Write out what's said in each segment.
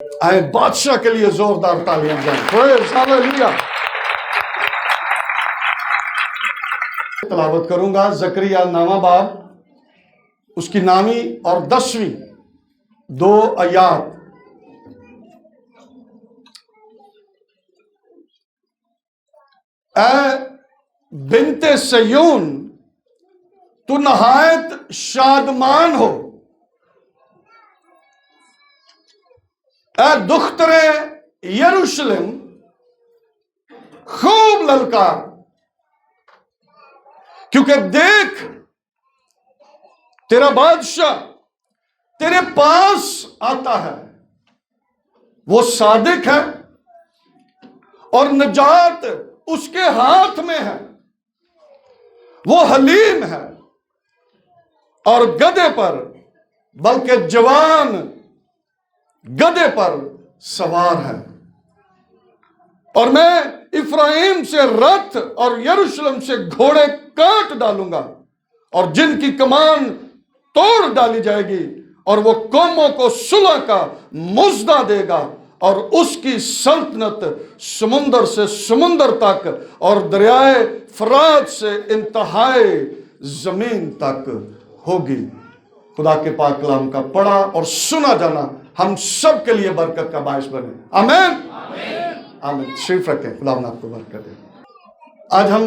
آئے بادشاہ کے لیے زوردار تالیاں جائیں. پریز ہاللیلویا. تلاوت کروں گا زکریا نامہ باب اس کی نامی اور 10ویں 2 آیات. اے بنت سیون تو نہایت شادمان ہو، اے دختر یروشلم خوب للکار، کیونکہ دیکھ تیرا بادشاہ تیرے پاس آتا ہے، وہ صادق ہے اور نجات اس کے ہاتھ میں ہے، وہ حلیم ہے اور گدھے پر بلکہ جوان گدھے پر سوار ہے، اور میں افرایم سے رتھ اور یروشلم سے گھوڑے کاٹ ڈالوں گا، اور جن کی کمان توڑ ڈالی جائے گی، اور وہ قوموں کو صلح کا مژدہ دے گا، اور اس کی سلطنت سمندر سے سمندر تک اور دریائے فرات سے انتہائے زمین تک ہوگی. خدا کے پاک کلام کا پڑھا اور سنا جانا ہم سب کے لیے برکت کا باعث بنے. آمین آمین. شریف رکھیں. خدا نے آپ کو برکت دے. آج ہم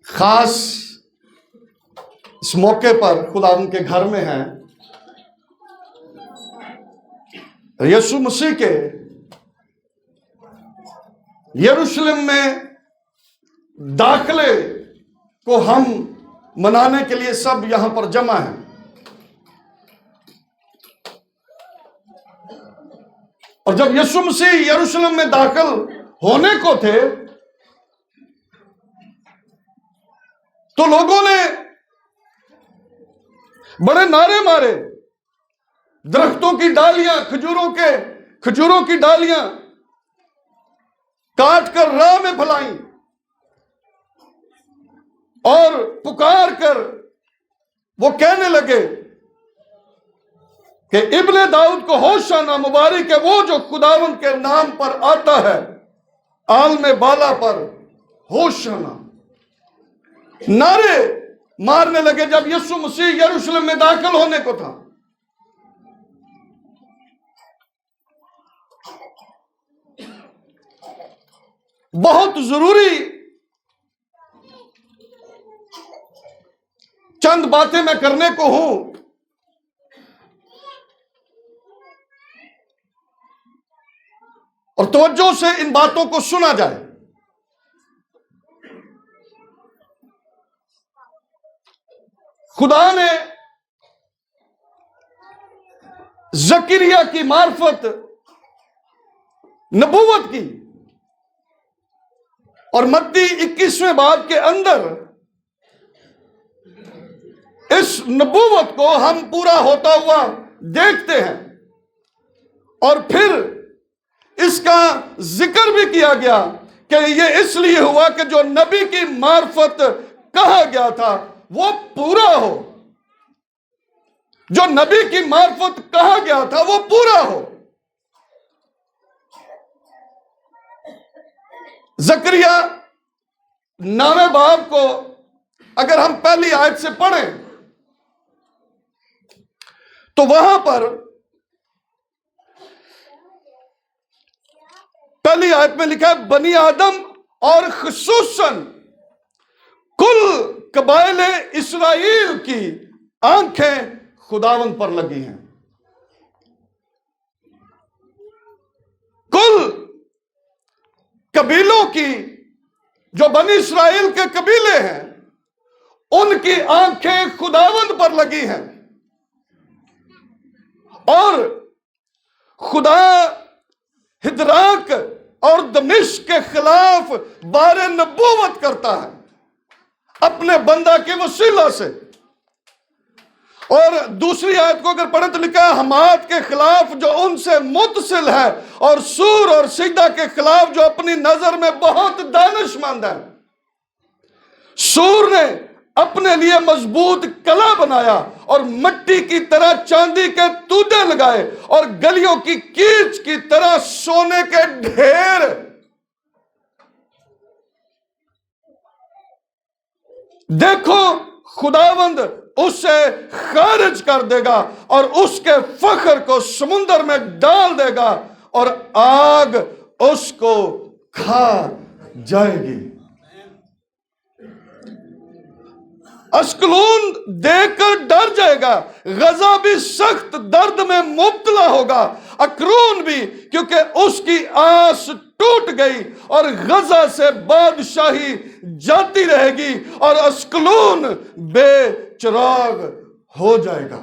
خاص اس موقع پر خدا ان کے گھر میں ہیں. یسوع مسیح کے یروشلم میں داخلے کو ہم منانے کے لیے سب یہاں پر جمع ہیں. اور جب یسوع مسیح یروشلم میں داخل ہونے کو تھے تو لوگوں نے بڑے نعرے مارے، درختوں کی ڈالیاں کھجوروں کی ڈالیاں کاٹ کر راہ میں پھلائیں اور پکار کر وہ کہنے لگے کہ ابن داؤد کو ہوشانہ، مبارک ہے وہ جو خداوند کے نام پر آتا ہے، عالم بالا پر ہوشانہ. نعرے مارنے لگے جب یسوع مسیح یروشلم میں داخل ہونے کو تھا. بہت ضروری چند باتیں میں کرنے کو ہوں. اور توجہ سے ان باتوں کو سنا جائے. خدا نے زکریا کی معرفت نبوت کی، اور متی 21ویں باب کے اندر اس نبوت کو ہم پورا ہوتا ہوا دیکھتے ہیں. اور پھر اس کا ذکر بھی کیا گیا کہ یہ اس لیے ہوا کہ جو نبی کی معرفت کہا گیا تھا وہ پورا ہو. جو نبی کی معرفت کہا گیا تھا وہ پورا ہو. زکریا نامہ باب کو اگر ہم پہلی آیت سے پڑھیں تو وہاں پر پہلی آیت میں لکھا ہے بنی آدم اور خصوصاً کل قبائل اسرائیل کی آنکھیں خداوند پر لگی ہیں. کل قبیلوں کی جو بنی اسرائیل کے قبیلے ہیں ان کی آنکھیں خداوند پر لگی ہیں، اور خدا ہدراک اور دمشق کے خلاف بار نبوت کرتا ہے اپنے بندہ کے وسیلہ سے. اور دوسری آیت کو اگر پڑھیں تو لکھا ہے حماد کے خلاف جو ان سے متصل ہے، اور سور اور سجدہ کے خلاف جو اپنی نظر میں بہت دانش مند ہے. سور نے اپنے لیے مضبوط قلعہ بنایا اور مٹی کی طرح چاندی کے تودے لگائے اور گلیوں کی کیچ کی طرح سونے کے ڈھیر. دیکھو خداوند اسے خارج کر دے گا اور اس کے فخر کو سمندر میں ڈال دے گا اور آگ اس کو کھا جائے گی. اشکلون دیکھ کر ڈر جائے گا، غزہ بھی سخت درد میں مبتلا ہوگا، اکرون بھی، کیونکہ اس کی آس ٹوٹ گئی اور غزہ سے بادشاہی جاتی رہے گی اور اشکلون بے چراغ ہو جائے گا.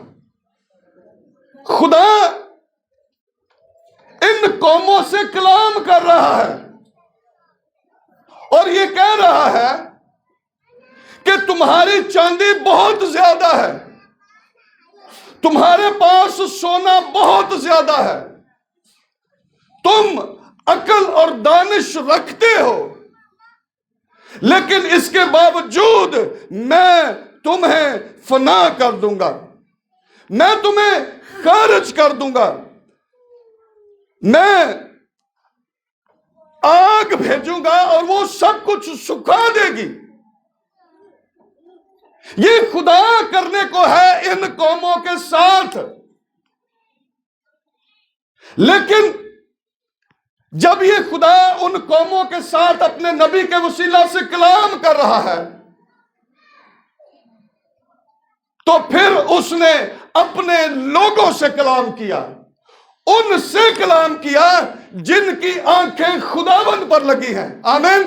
خدا ان قوموں سے کلام کر رہا ہے اور یہ کہہ رہا ہے کہ تمہاری چاندی بہت زیادہ ہے، تمہارے پاس سونا بہت زیادہ ہے، تم عقل اور دانش رکھتے ہو، لیکن اس کے باوجود میں تمہیں فنا کر دوں گا، میں تمہیں خارج کر دوں گا، میں آگ بھیجوں گا اور وہ سب کچھ سکھا دے گی. یہ خدا کرنے کو ہے ان قوموں کے ساتھ. لیکن جب یہ خدا ان قوموں کے ساتھ اپنے نبی کے وسیلہ سے کلام کر رہا ہے تو پھر اس نے اپنے لوگوں سے کلام کیا، ان سے کلام کیا جن کی آنکھیں خداوند پر لگی ہیں. آمین.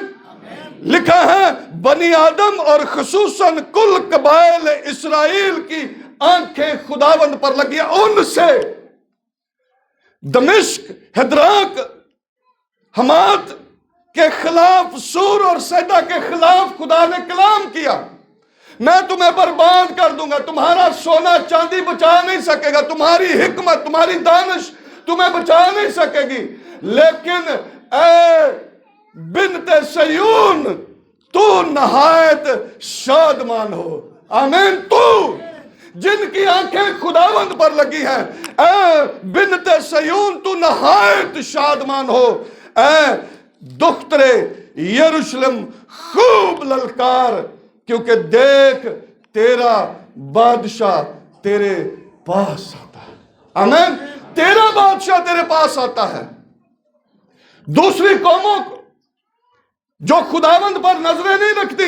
لکھا ہے بنی آدم اور خصوصاً کل قبائل اسرائیل کی آنکھیں خداوند پر لگی ہیں. ان سے دمشق، حدراک، حمات کے خلاف، سور اور سیدا کے خلاف خدا نے کلام کیا. میں تمہیں برباد کر دوں گا، تمہارا سونا چاندی بچا نہیں سکے گا، تمہاری حکمت، تمہاری دانش تمہیں بچا نہیں سکے گی. لیکن اے بنت سیون تو نہایت شادمان ہو. آمین. تو جن کی آنکھیں خداوند پر لگی ہیں، اے بنت سیون تو نہایت شادمان ہو. اے دختر یروشلم خوب للکار، کیونکہ دیکھ تیرا بادشاہ تیرے پاس آتا ہے. آمین. تیرا بادشاہ تیرے پاس آتا ہے. دوسری قوموں کو جو خداوند پر نظریں نہیں رکھتی،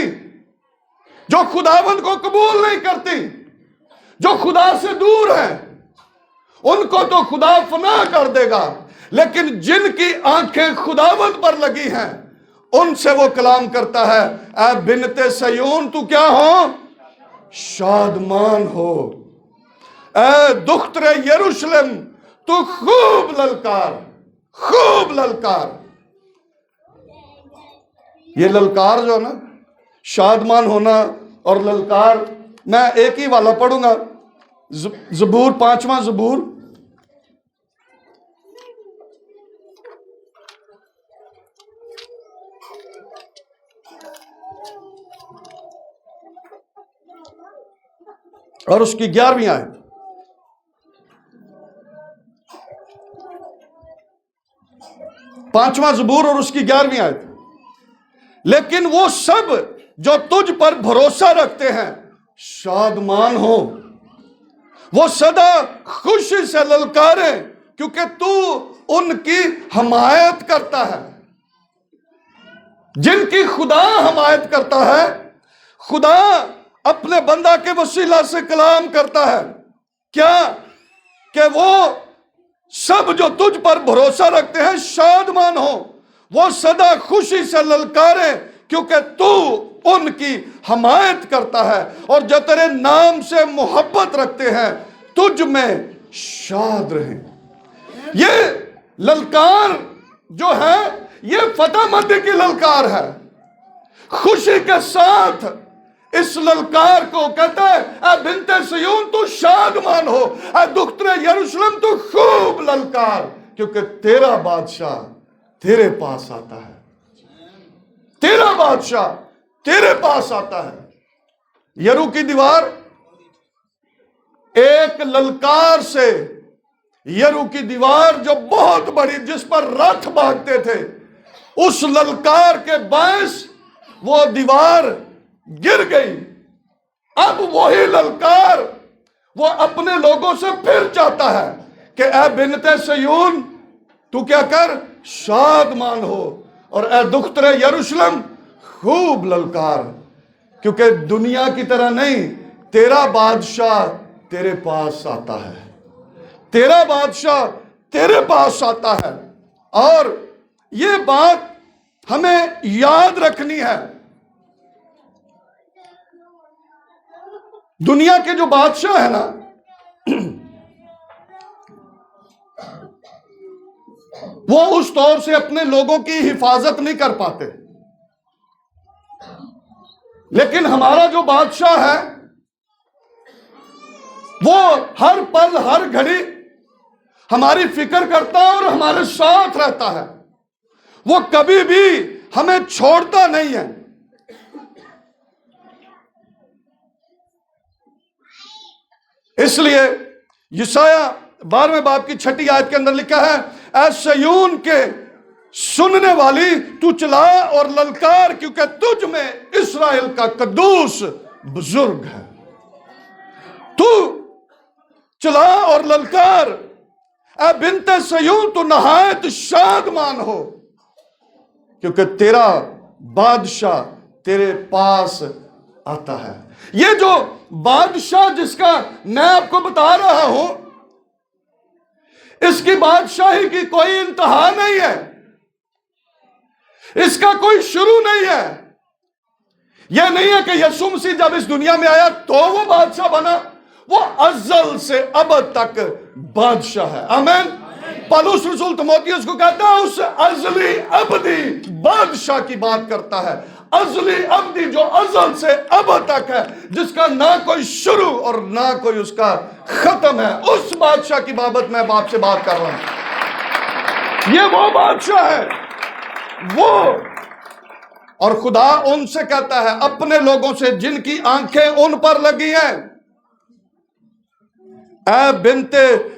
جو خداوند کو قبول نہیں کرتی، جو خدا سے دور ہیں، ان کو تو خدا فنا کر دے گا. لیکن جن کی آنکھیں خداوند پر لگی ہیں ان سے وہ کلام کرتا ہے، اے بنت سیون تو کیا ہو؟ شادمان ہو. اے دختر یروشلم تو خوب للکار، خوب للکار. یہ للکار جو ہے نا، شادمان ہونا اور للکار، میں ایک ہی والا پڑھوں گا. زبور 5واں زبور، اور اس کی 11ویں آیت. پانچواں زبور اور اس کی 11ویں آیت. لیکن وہ سب جو تجھ پر بھروسہ رکھتے ہیں شادمان ہو، وہ سدا خوشی سے للکاریں، کیونکہ تو ان کی حمایت کرتا ہے. جن کی خدا حمایت کرتا ہے، خدا اپنے بندہ کے وسیلہ سے کلام کرتا ہے کیا؟ کہ وہ سب جو تجھ پر بھروسہ رکھتے ہیں شادمان ہو، وہ سدا خوشی سے للکاریں، کیونکہ تو ان کی حمایت کرتا ہے، اور جو تیرے نام سے محبت رکھتے ہیں تجھ میں شاد رہیں. یہ للکار جو ہے یہ فتح مندی کی للکار ہے. خوشی کے ساتھ اس للکار کو کہتا ہے، اے بنت سیون تو شادمان ہو، اے دختر یروشلم تو خوب للکار، کیونکہ تیرا بادشاہ تیرے پاس آتا ہے. تیرا بادشاہ تیرے پاس آتا ہے. یرو کی دیوار ایک للکار سے، یرو کی دیوار جو بہت بڑی جس پر رتھ بھاگتے تھے، اس للکار کے باعث وہ دیوار گر گئی۔ اب وہی للکار وہ اپنے لوگوں سے پھر چاہتا ہے کہ اے بنت صیون تو کیا کر، شادمان ہو، اور اے دختر یروشلم خوب للکار، کیونکہ دنیا کی طرح نہیں، تیرا بادشاہ تیرے پاس آتا ہے، تیرا بادشاہ تیرے پاس آتا ہے۔ اور یہ بات ہمیں یاد رکھنی ہے، دنیا کے جو بادشاہ ہیں نا، وہ اس طور سے اپنے لوگوں کی حفاظت نہیں کر پاتے، لیکن ہمارا جو بادشاہ ہے وہ ہر پل ہر گھڑی ہماری فکر کرتا ہے اور ہمارے ساتھ رہتا ہے، وہ کبھی بھی ہمیں چھوڑتا نہیں ہے۔ اس لیے یسایہ 12ویں باب کی 6 آیت کے اندر لکھا ہے، اے سیون کے سننے والی تو چلا اور للکار، کیونکہ تجھ میں اسرائیل کا قدوس بزرگ ہے۔ تو چلا اور للکار، اے بنت سیون تو نہایت شادمان ہو، کیونکہ تیرا بادشاہ تیرے پاس آتا ہے۔ یہ جو بادشاہ جس کا میں آپ کو بتا رہا ہوں، اس کی بادشاہی کی کوئی انتہا نہیں ہے، اس کا کوئی شروع نہیں ہے۔ یہ نہیں ہے کہ یسوع مسیح جب اس دنیا میں آیا تو وہ بادشاہ بنا، وہ ازل سے ابد تک بادشاہ ہے۔ آمین۔ پالوس رسول تیموتھیوس کو کہتا ہے اس ازلی ابدی بادشاہ کی بات کرتا ہے، ازلی ابدی جو ازل سے ابد تک ہے، جس کا نہ کوئی شروع اور نہ کوئی اس کا ختم ہے، اس بادشاہ کی بابت میں باپ سے بات کر رہا ہوں۔ یہ وہ بادشاہ ہے، وہ، اور خدا ان سے کہتا ہے اپنے لوگوں سے جن کی آنکھیں ان پر لگی ہیں، اے بنت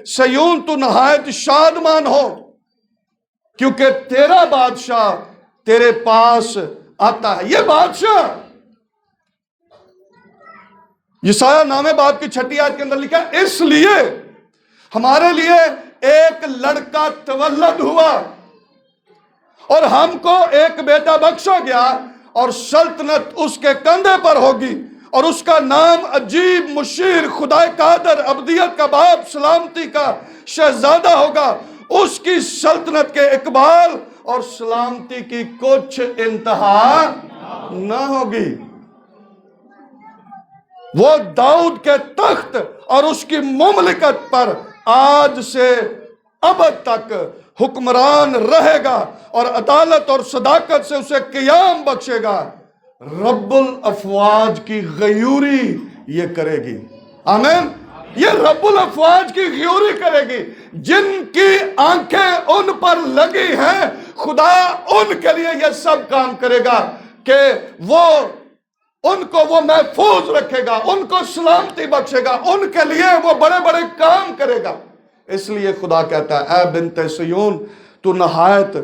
سیون تو نہایت شادمان ہو، کیونکہ تیرا بادشاہ تیرے پاس آتا ہے۔ یہ بادشاہ یسایہ 9ویں باب کی 6 آیت کے اندر لکھا ہے، اس لیے ہمارے لیے ایک لڑکا تولد ہوا اور ہم کو ایک بیٹا بخشا گیا، اور سلطنت اس کے کندھے پر ہوگی، اور اس کا نام عجیب، مشیر، خدا قادر، ابدیت کا باپ، سلامتی کا شہزادہ ہوگا۔ اس کی سلطنت کے اقبال اور سلامتی کی کچھ انتہا نہ ہوگی۔ وہ داؤد کے تخت اور اس کی مملکت پر آج سے ابد تک حکمران رہے گا، اور عدالت اور صداقت سے اسے قیام بخشے گا۔ رب الافواج کی غیوری یہ کرے گی۔ آمین۔ یہ رب الافواج کی غیوری کرے گی، جن کی آنکھیں ان پر لگی ہیں، خدا ان کے لیے یہ سب کام کرے گا کہ وہ ان کو وہ محفوظ رکھے گا، ان کو سلامتی بخشے گا، ان کے لیے وہ بڑے بڑے کام کرے گا۔ اس لیے خدا کہتا ہے اے بنت سیون تو نہایت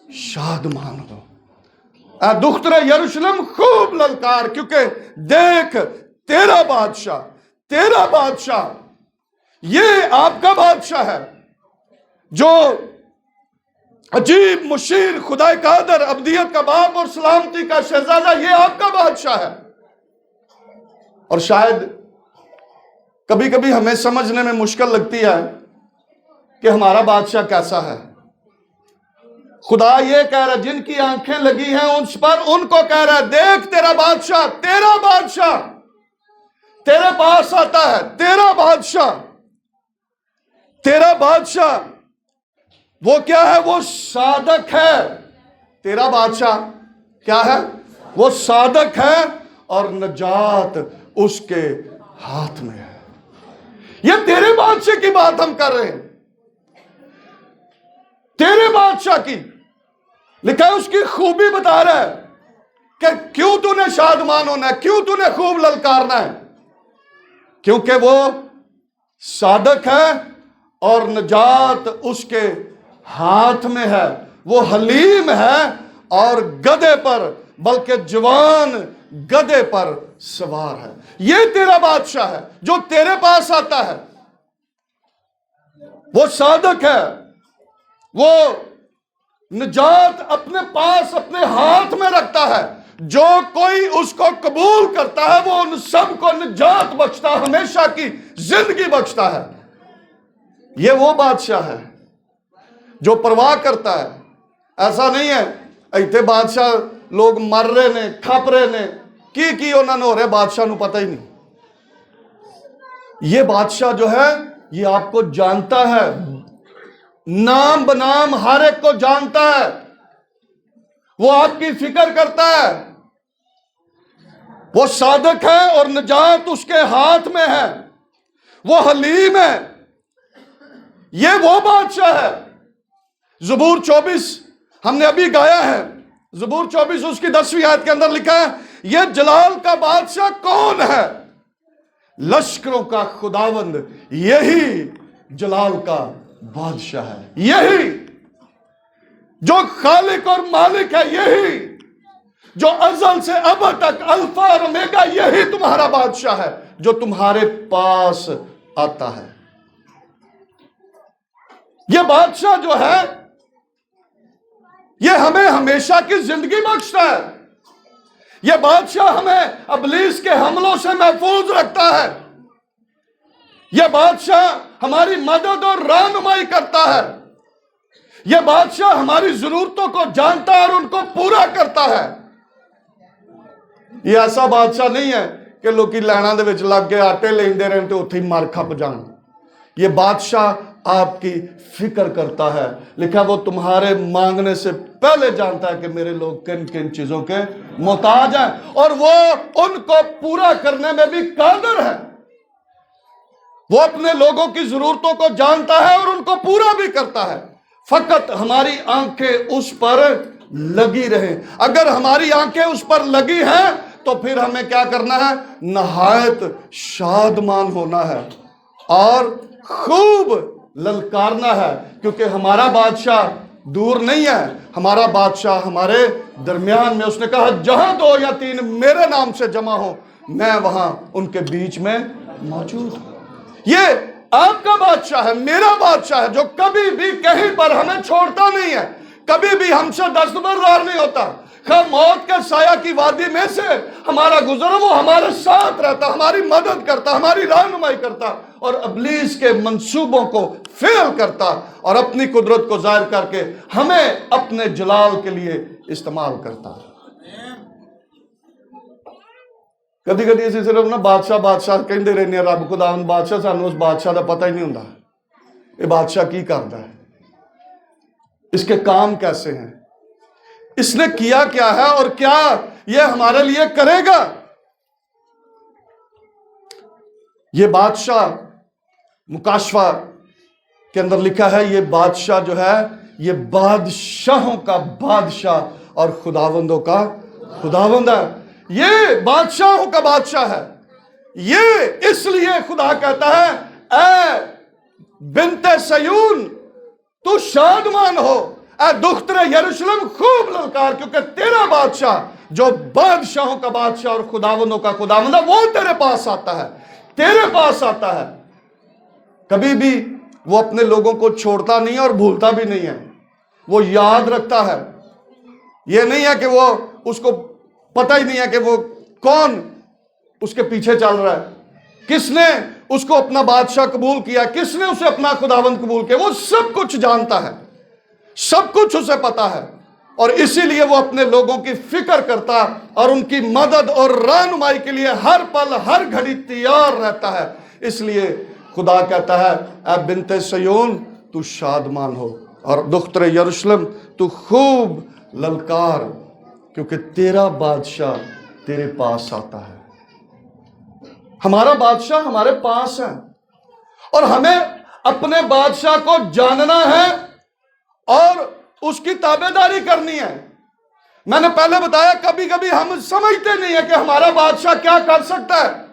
شادمان ہو، اے دختر یروشلم خوب للکار، کیونکہ دیکھ تیرا بادشاہ یہ آپ کا بادشاہ ہے، جو عجیب، مشیر، خدا قادر، ابدیت کا باپ اور سلامتی کا شہزادہ، یہ آپ کا بادشاہ ہے۔ اور شاید کبھی کبھی ہمیں سمجھنے میں مشکل لگتی ہے کہ ہمارا بادشاہ کیسا ہے۔ خدا یہ کہہ رہا ہے جن کی آنکھیں لگی ہیں اس پر، ان کو کہہ رہا ہے دیکھ تیرا بادشاہ تیرے پاس آتا ہے، تیرا بادشاہ وہ کیا ہے؟ وہ صادق ہے۔ تیرا بادشاہ کیا ہے؟ وہ صادق ہے، اور نجات اس کے ہاتھ میں ہے۔ یہ تیرے بادشاہ کی بات ہم کر رہے ہیں، تیرے بادشاہ کی، لکھا ہے اس کی خوبی بتا رہا ہے کہ کیوں تو نے شادمان ہونا ہے, کیوں تو نے خوب للکارنا ہے؟ کیونکہ وہ صادق ہے اور نجات اس کے ہاتھ میں ہے. وہ حلیم ہے اور گدھے پر, بلکہ جوان گدھے پر سوار ہے. یہ تیرا بادشاہ ہے جو تیرے پاس آتا ہے. وہ صادق ہے, وہ نجات اپنے پاس اپنے ہاتھ میں رکھتا ہے. جو کوئی اس کو قبول کرتا ہے وہ ان سب کو نجات بخشتا ہے, ہمیشہ کی زندگی بخشتا ہے. یہ وہ بادشاہ ہے جو پرواہ کرتا ہے. ایسا نہیں ہے ایتھے بادشاہ لوگ مر رہے نے, کھپ رہے نے, کی انہوں نے ہو رہے, بادشاہ نو پتہ ہی نہیں. یہ بادشاہ جو ہے یہ آپ کو جانتا ہے, نام بنام ہر ایک کو جانتا ہے. وہ آپ کی فکر کرتا ہے. وہ صادق ہے اور نجات اس کے ہاتھ میں ہے. وہ حلیم ہے. یہ وہ بادشاہ ہے. زبور 24 ہم نے ابھی گایا ہے. زبور 24 اس کی 10ویں آیت کے اندر لکھا ہے, یہ جلال کا بادشاہ کون ہے؟ لشکروں کا خداوند, یہی جلال کا بادشاہ ہے. یہی جو خالق اور مالک ہے, یہی جو ازل سے ابد تک الفا اور اومیگا, یہی تمہارا بادشاہ ہے جو تمہارے پاس آتا ہے. یہ بادشاہ جو ہے یہ ہمیں ہمیشہ کی زندگی بخشتا ہے. یہ بادشاہ ہمیں ابلیس کے حملوں سے محفوظ رکھتا ہے. یہ بادشاہ ہماری مدد اور رہنمائی کرتا ہے. یہ بادشاہ ہماری ضرورتوں کو جانتا ہے اور ان کو پورا کرتا ہے. یہ ایسا بادشاہ نہیں ہے کہ لوکی لینا دے وچ لگ کے آٹے لیندے رہن تے اوتھے مر کھپ جان. یہ بادشاہ آپ کی فکر کرتا ہے. لکھا وہ تمہارے مانگنے سے پہلے جانتا ہے کہ میرے لوگ کن کن چیزوں کے محتاج ہیں, اور وہ ان کو پورا کرنے میں بھی قادر ہے. وہ اپنے لوگوں کی ضرورتوں کو جانتا ہے اور ان کو پورا بھی کرتا ہے. فقط ہماری آنکھیں اس پر لگی رہیں. اگر ہماری آنکھیں اس پر لگی ہیں تو پھر ہمیں کیا کرنا ہے؟ نہایت شادمان ہونا ہے اور خوب للکارنا ہے, کیونکہ ہمارا بادشاہ دور نہیں ہے. ہمارا بادشاہ ہمارے درمیان میں. اس نے کہا جہاں 2 یا 3 میرے نام سے جمع ہو میں وہاں ان کے بیچ میں موجود ہوں. یہ آپ کا بادشاہ ہے, میرا بادشاہ ہے, جو کبھی بھی کہیں پر ہمیں چھوڑتا نہیں ہے, کبھی بھی ہم سے دستبردار نہیں ہوتا. موت کے سایہ کی وادی میں سے ہمارا گزر, وہ ہمارے ساتھ رہتا, ہماری مدد کرتا, ہماری رہنمائی کرتا, اور ابلیس کے منصوبوں کو فیل کرتا, اور اپنی قدرت کو ظاہر کر کے ہمیں اپنے جلال کے لیے استعمال کرتا. کدی کدی اسی صرف نا بادشاہ بادشاہ کہندے رہنے, رب خداوند بادشاہ, سانو اس بادشاہ دا پتہ ہی نہیں ہوندا یہ بادشاہ کی کردا ہے, اس کے کام کیسے ہیں, اس نے کیا کیا ہے, اور کیا یہ ہمارے لیے کرے گا. یہ بادشاہ مکاشفہ کے اندر لکھا ہے, یہ بادشاہ جو ہے یہ بادشاہوں کا بادشاہ اور خداوندوں کا خداوند ہے. یہ بادشاہوں کا بادشاہ ہے. یہ اس لیے خدا کہتا ہے اے بنت سیون تو شادمان ہو, اے دختر یروشلم خوب للکار, کیونکہ تیرا بادشاہ جو بادشاہوں کا بادشاہ اور خداوندوں کا خداوند ہے وہ تیرے پاس آتا ہے, تیرے پاس آتا ہے. کبھی بھی وہ اپنے لوگوں کو چھوڑتا نہیں اور بھولتا بھی نہیں ہے, وہ یاد رکھتا ہے. یہ نہیں ہے کہ وہ اس کو پتہ ہی نہیں ہے کہ وہ کون اس کے پیچھے چل رہا ہے, کس نے اس کو اپنا بادشاہ قبول کیا, کس نے اسے اپنا خداوند قبول کیا. وہ سب کچھ جانتا ہے, سب کچھ اسے پتا ہے, اور اسی لیے وہ اپنے لوگوں کی فکر کرتا اور ان کی مدد اور رہنمائی کے لیے ہر پل ہر گھڑی تیار رہتا ہے. اس لیے خدا کہتا ہے اے بنت سیون تو شادمان ہو, اور دختر یروشلم تو خوب للکار, کیونکہ تیرا بادشاہ تیرے پاس آتا ہے. ہمارا بادشاہ ہمارے پاس ہے, اور ہمیں اپنے بادشاہ کو جاننا ہے اور اس کی تابعداری کرنی ہے. میں نے پہلے بتایا کبھی کبھی ہم سمجھتے نہیں ہیں کہ ہمارا بادشاہ کیا کر سکتا ہے۔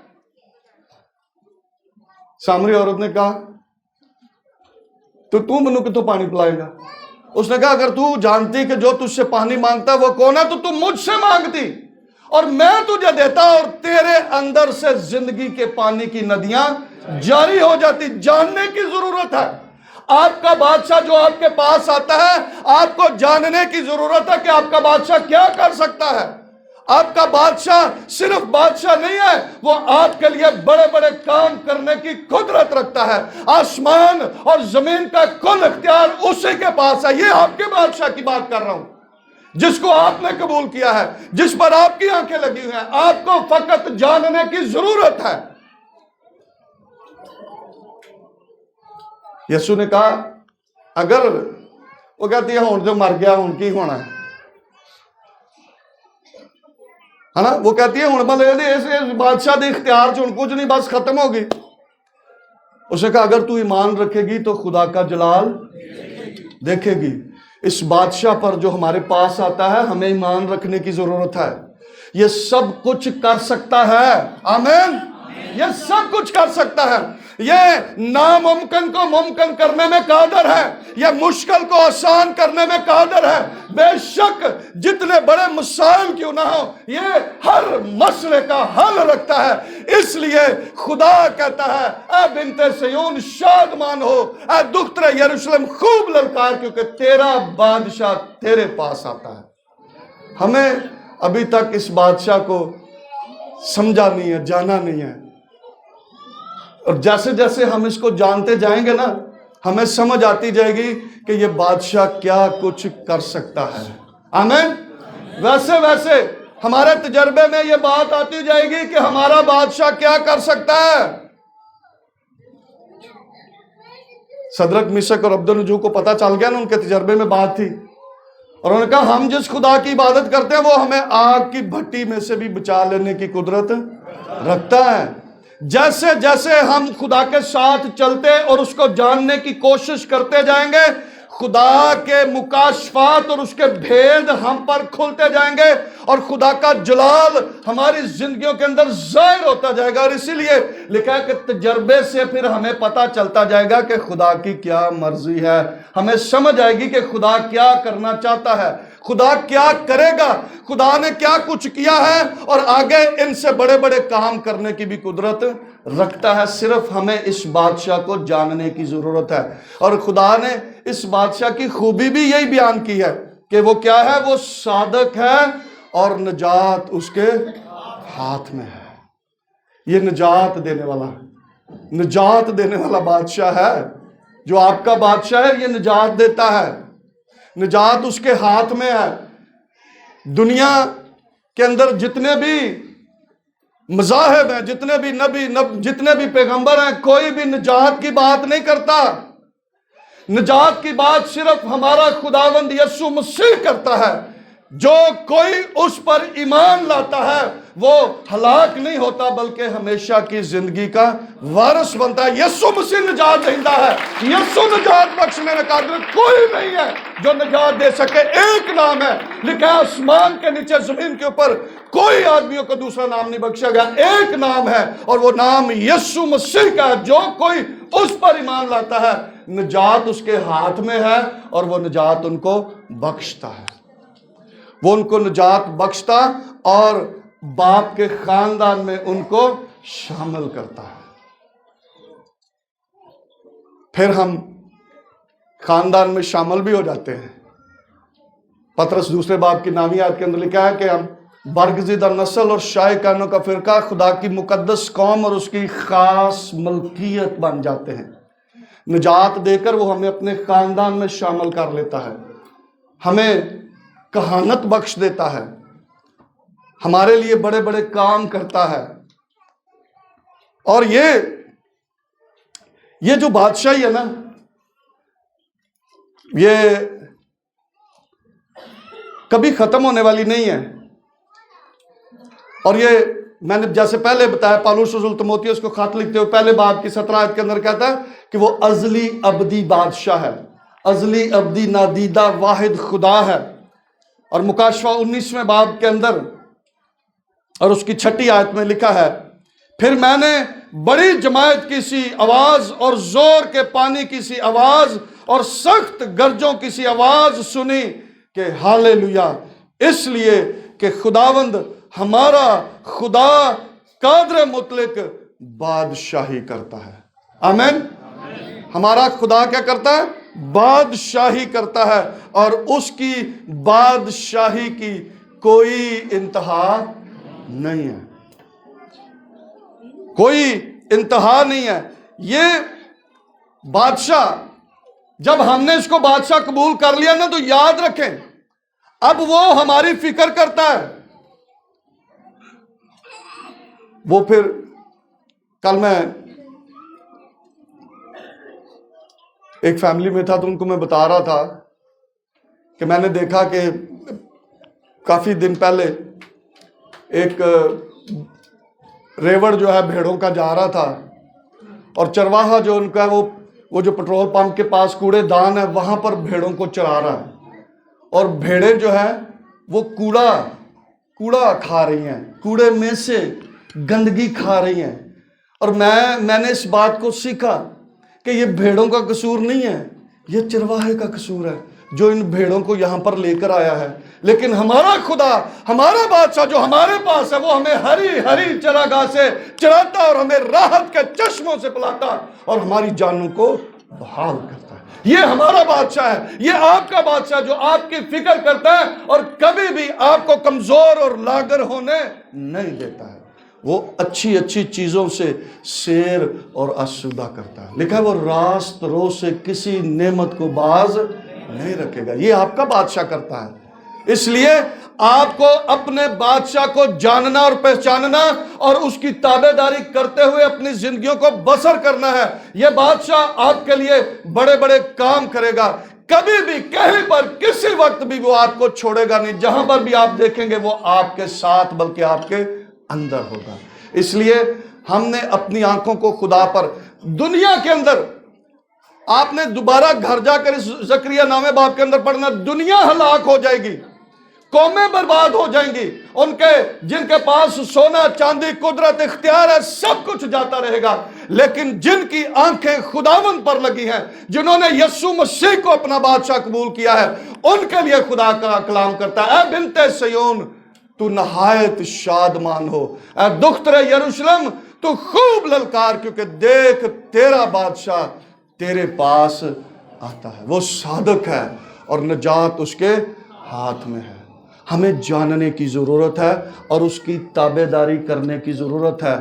سامری عورت نے کہا تو منو کتوں پانی پلائے گا؟ اس نے کہا اگر تو جانتی کہ جو تجھ سے پانی مانگتا ہے وہ کون ہے تو تم مجھ سے مانگتی اور میں تجھے دیتا اور تیرے اندر سے زندگی کے پانی کی ندیاں جاری ہو جاتی۔ جاننے کی ضرورت ہے۔ آپ کا بادشاہ جو آپ کے پاس آتا ہے، آپ کو جاننے کی ضرورت ہے کہ آپ کا بادشاہ کیا کر سکتا ہے۔ آپ کا بادشاہ صرف بادشاہ نہیں ہے، وہ آپ کے لیے بڑے بڑے کام کرنے کی قدرت رکھتا ہے۔ آسمان اور زمین کا کل اختیار اسی کے پاس ہے۔ یہ آپ کے بادشاہ کی بات کر رہا ہوں، جس کو آپ نے قبول کیا ہے، جس پر آپ کی آنکھیں لگی ہوئی ہیں۔ آپ کو فقط جاننے کی ضرورت ہے۔ یسوع نے کہا اگر وہ کہتی ہے ہون جو مر گیا ہون کی ہونا ہے نا، وہ کہتی ہے ہون اس بادشاہ دے اختیار چون کچھ نہیں، بس ختم ہوگی۔ اس نے کہا اگر تو ایمان رکھے گی تو خدا کا جلال دیکھے گی۔ اس بادشاہ پر جو ہمارے پاس آتا ہے ہمیں ایمان رکھنے کی ضرورت ہے۔ یہ سب کچھ کر سکتا ہے۔ آمین۔ یہ سب کچھ کر سکتا ہے۔ یہ ناممکن کو ممکن کرنے میں قادر ہے، یہ مشکل کو آسان کرنے میں قادر ہے۔ بے شک جتنے بڑے مسائل کیوں نہ ہو، یہ ہر مسئلے کا حل رکھتا ہے۔ اس لیے خدا کہتا ہے اے بنت صیون شادمان ہو، اے دختر یروشلم خوب للکار، کیونکہ تیرا بادشاہ تیرے پاس آتا ہے۔ ہمیں ابھی تک اس بادشاہ کو سمجھا نہیں ہے، جانا نہیں ہے، اور جیسے جیسے ہم اس کو جانتے جائیں گے نا، ہمیں سمجھ آتی جائے گی کہ یہ بادشاہ کیا کچھ کر سکتا ہے۔ آمین۔ ویسے ویسے ہمارے تجربے میں یہ بات آتی جائے گی کہ ہمارا بادشاہ کیا کر سکتا ہے۔ صدرک میشک اور عبدالنجو کو پتا چل گیا نا، ان کے تجربے میں بات تھی، اور انہوں نے کہا ہم جس خدا کی عبادت کرتے ہیں وہ ہمیں آگ کی بھٹی میں سے بھی بچا لینے کی قدرت رکھتا ہے۔ جیسے جیسے ہم خدا کے ساتھ چلتے اور اس کو جاننے کی کوشش کرتے جائیں گے، خدا کے مکاشفات اور اس کے بھید ہم پر کھلتے جائیں گے، اور خدا کا جلال ہماری زندگیوں کے اندر ظاہر ہوتا جائے گا۔ اور اسی لیے لکھا ہے کہ تجربے سے پھر ہمیں پتا چلتا جائے گا کہ خدا کی کیا مرضی ہے۔ ہمیں سمجھ آئے گی کہ خدا کیا کرنا چاہتا ہے، خدا کیا کرے گا، خدا نے کیا کچھ کیا ہے، اور آگے ان سے بڑے بڑے کام کرنے کی بھی قدرت رکھتا ہے۔ صرف ہمیں اس بادشاہ کو جاننے کی ضرورت ہے۔ اور خدا نے اس بادشاہ کی خوبی بھی یہی بیان کی ہے کہ وہ کیا ہے، وہ صادق ہے اور نجات اس کے ہاتھ میں ہے۔ یہ نجات دینے والا بادشاہ ہے۔ جو آپ کا بادشاہ ہے یہ نجات دیتا ہے، نجات اس کے ہاتھ میں ہے۔ دنیا کے اندر جتنے بھی مذاہب ہیں، جتنے بھی نبی جتنے بھی پیغمبر ہیں، کوئی بھی نجات کی بات نہیں کرتا۔ نجات کی بات صرف ہمارا خداوند یسوع مسیح کرتا ہے۔ جو کوئی اس پر ایمان لاتا ہے وہ ہلاک نہیں ہوتا بلکہ ہمیشہ کی زندگی کا وارث بنتا ہے۔ یسوع مسیح نجات دہندہ ہے، یسوع نجات بخشنے میں قادر، کوئی نہیں ہے جو نجات دے سکے۔ ایک نام ہے، لکھا ہے آسمان کے نیچے زمین کے اوپر کوئی آدمیوں کو دوسرا نام نہیں بخشا گیا۔ ایک نام ہے اور وہ نام یسوع مسیح کا ہے۔ جو کوئی اس پر ایمان لاتا ہے نجات اس کے ہاتھ میں ہے، اور وہ نجات ان کو بخشتا ہے۔ وہ ان کو نجات بخشتا اور باپ کے خاندان میں ان کو شامل کرتا ہے۔ پھر ہم خاندان میں شامل بھی ہو جاتے ہیں۔ پطرس دوسرے باب کی 9ویں آیت کے اندر لکھا ہے کہ ہم برگزیدہ نسل اور شائقانوں کا فرقہ، خدا کی مقدس قوم اور اس کی خاص ملکیت بن جاتے ہیں۔ نجات دے کر وہ ہمیں اپنے خاندان میں شامل کر لیتا ہے، ہمیں کہانت بخش دیتا ہے، ہمارے لیے بڑے بڑے کام کرتا ہے۔ اور یہ جو بادشاہی ہے نا، یہ کبھی ختم ہونے والی نہیں ہے۔ اور یہ میں نے جیسے پہلے بتایا، پالوس رسول تیموتھیوس کو خط لکھتے ہوئے پہلے باب کی 17 آیت کے اندر کہتا ہے کہ وہ ازلی ابدی بادشاہ ہے، ازلی ابدی نادیدہ واحد خدا ہے۔ اور مکاشفہ 19ویں باب کے اندر اور اس کی 6 آیت میں لکھا ہے، پھر میں نے بڑی جماعت کی سی آواز اور زور کے پانی کی سی آواز اور سخت گرجوں کی سی آواز سنی کہ ہالےلویا، اس لیے کہ خداوند ہمارا خدا قادر مطلق بادشاہی کرتا ہے۔ آمین۔ ہمارا خدا کیا کرتا ہے؟ بادشاہی کرتا ہے، اور اس کی بادشاہی کی کوئی انتہا نہیں ہے، کوئی انتہا نہیں ہے۔ یہ بادشاہ، جب ہم نے اس کو بادشاہ قبول کر لیا نا، تو یاد رکھیں اب وہ ہماری فکر کرتا ہے۔ وہ پھر کل میں ایک فیملی میں تھا تو ان کو میں بتا رہا تھا کہ میں نے دیکھا کہ کافی دن پہلے ایک ریوڑ جو ہے بھیڑوں کا جا رہا تھا، اور چرواہا جو ان کا وہ جو پٹرول پمپ کے پاس کوڑے دان ہے وہاں پر بھیڑوں کو چرا رہا ہے، اور بھیڑیں جو ہے وہ کوڑا کھا رہی ہیں، کوڑے میں سے گندگی کھا رہی ہیں۔ اور میں نے اس بات کو سیکھا کہ یہ بھیڑوں کا قصور نہیں ہے، یہ چرواہے کا قصور ہے جو ان بھیڑوں کو یہاں پر لے کر آیا ہے۔ لیکن ہمارا خدا، ہمارا بادشاہ جو ہمارے پاس ہے، وہ ہمیں ہری ہری چراگاہ سے چراتا اور ہمیں راحت کے چشموں سے پلاتا اور ہماری جانوں کو بحال کرتا ہے۔ یہ ہمارا بادشاہ ہے، یہ آپ کا بادشاہ جو آپ کی فکر کرتا ہے اور کبھی بھی آپ کو کمزور اور لاغر ہونے نہیں دیتا ہے۔ وہ اچھی اچھی چیزوں سے سیر اور آسودہ کرتا ہے۔ لکھا ہے وہ راست رو سے کسی نعمت کو باز نہیں رکھے گا۔ یہ آپ کا بادشاہ کرتا ہے۔ اس لیے آپ کو اپنے بادشاہ کو جاننا اور پہچاننا اور اس کی تابعداری کرتے ہوئے اپنی زندگیوں کو بسر کرنا ہے۔ یہ بادشاہ آپ کے لیے بڑے بڑے کام کرے گا، کبھی بھی کہیں پر کسی وقت بھی وہ آپ کو چھوڑے گا نہیں۔ جہاں پر بھی آپ دیکھیں گے وہ آپ کے ساتھ بلکہ آپ کے اندر ہوگا۔ اس لیے ہم نے اپنی آنکھوں کو خدا پر، دنیا کے اندر آپ نے دوبارہ گھر جا کر اس زکریا نامے باب کے اندر پڑھنا، دنیا ہلاک ہو جائے گی، قومیں برباد ہو جائیں گی، جن کے پاس سونا چاندی قدرت اختیار ہے سب کچھ جاتا رہے گا، لیکن جن کی آنکھیں خداوند پر لگی ہیں، جنہوں نے یسوع مسیح کو اپنا بادشاہ قبول کیا ہے، ان کے لیے خدا کا کلام کرتا ہے، اے بنت سیون تو نہایت شادمان ہو، اے دختر یروشلم تو خوب للکار، کیونکہ دیکھ تیرا بادشاہ تیرے پاس آتا ہے، وہ صادق ہے اور نجات اس کے ہاتھ میں ہے۔ ہمیں جاننے کی ضرورت ہے اور اس کی تابعداری کرنے کی ضرورت ہے،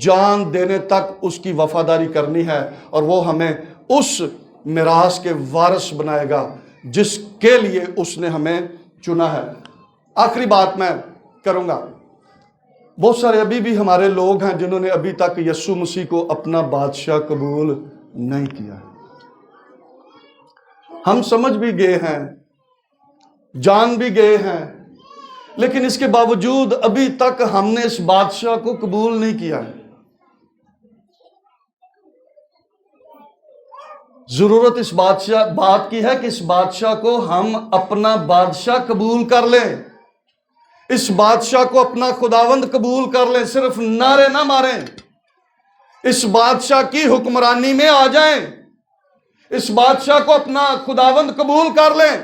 جان دینے تک اس کی وفاداری کرنی ہے، اور وہ ہمیں اس میراث کے وارث بنائے گا جس کے لیے اس نے ہمیں چنا ہے۔ آخری بات میں کروں گا، بہت سارے ابھی بھی ہمارے لوگ ہیں جنہوں نے ابھی تک یسوع مسیح کو اپنا بادشاہ قبول نہیں کیا۔ ہم سمجھ بھی گئے ہیں، جان بھی گئے ہیں، لیکن اس کے باوجود ابھی تک ہم نے اس بادشاہ کو قبول نہیں کیا ہے۔ ضرورت اس بات کی ہے کہ اس بادشاہ کو ہم اپنا بادشاہ قبول کر لیں، اس بادشاہ کو اپنا خداوند قبول کر لیں، صرف نعرے نہ ماریں، اس بادشاہ کی حکمرانی میں آ جائیں، اس بادشاہ کو اپنا خداوند قبول کر لیں۔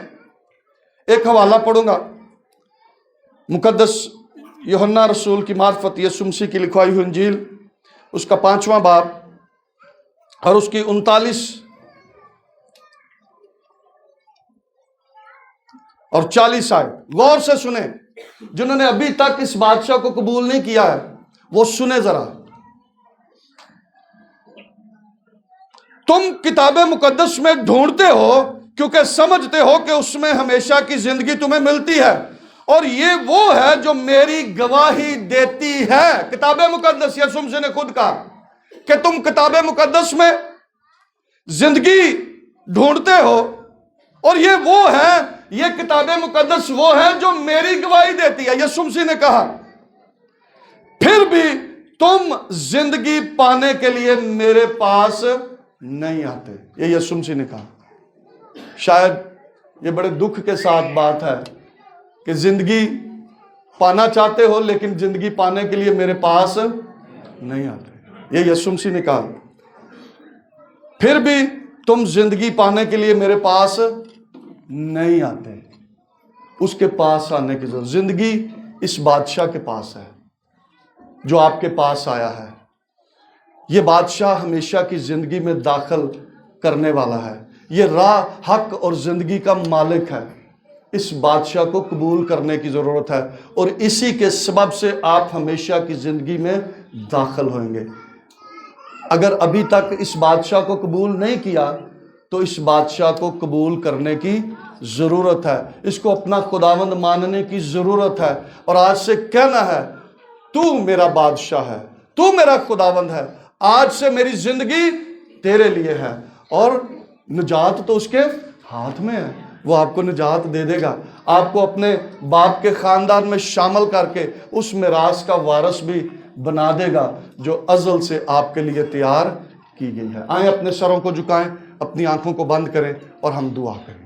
ایک حوالہ پڑھوں گا، مقدس یوحنا رسول کی معرفت یسوع مسیح کی لکھوائی ہوئی انجیل، اس کا 5واں باب اور اس کی 39 اور 40 آیت غور سے سنیں۔ جنہوں نے ابھی تک اس بادشاہ کو قبول نہیں کیا ہے وہ سنیں ذرا۔ تم کتاب مقدس میں ڈھونڈتے ہو کیونکہ سمجھتے ہو کہ اس میں ہمیشہ کی زندگی تمہیں ملتی ہے، اور یہ وہ ہے جو میری گواہی دیتی ہے۔ کتاب مقدس، یسوع مسیح نے خود کہا کہ تم کتاب مقدس میں زندگی ڈھونڈتے ہو، اور یہ وہ ہے، یہ کتاب مقدس وہ ہے جو میری گواہی دیتی ہے۔ یسوع مسیح نے کہا پھر بھی تم زندگی پانے کے لیے میرے پاس نہیں آتے، یہ یسوع مسیح نے کہا۔ شاید یہ بڑے دکھ کے ساتھ بات ہے کہ زندگی پانا چاہتے ہو لیکن زندگی پانے کے لیے میرے پاس نہیں آتے. یہ یسوع مسیح نے کہا. پھر بھی تم زندگی پانے کے لیے میرے پاس نہیں آتے. اس کے پاس آنے کی ضرورت. زندگی اس بادشاہ کے پاس ہے جو آپ کے پاس آیا ہے. یہ بادشاہ ہمیشہ کی زندگی میں داخل کرنے والا ہے. یہ راہ، حق اور زندگی کا مالک ہے. اس بادشاہ کو قبول کرنے کی ضرورت ہے اور اسی کے سبب سے آپ ہمیشہ کی زندگی میں داخل ہوئیں گے. اگر ابھی تک اس بادشاہ کو قبول نہیں کیا تو اس بادشاہ کو قبول کرنے کی ضرورت ہے. اس کو اپنا خداوند ماننے کی ضرورت ہے اور آج سے کہنا ہے تو میرا بادشاہ ہے، تو میرا خداوند ہے. آج سے میری زندگی تیرے لیے ہے اور نجات تو اس کے ہاتھ میں ہے. وہ آپ کو نجات دے دے گا، آپ کو اپنے باپ کے خاندان میں شامل کر کے اس میراث کا وارث بھی بنا دے گا جو ازل سے آپ کے لیے تیار کی گئی ہے. آئیں اپنے سروں کو جھکائیں، اپنی آنکھوں کو بند کریں اور ہم دعا کریں.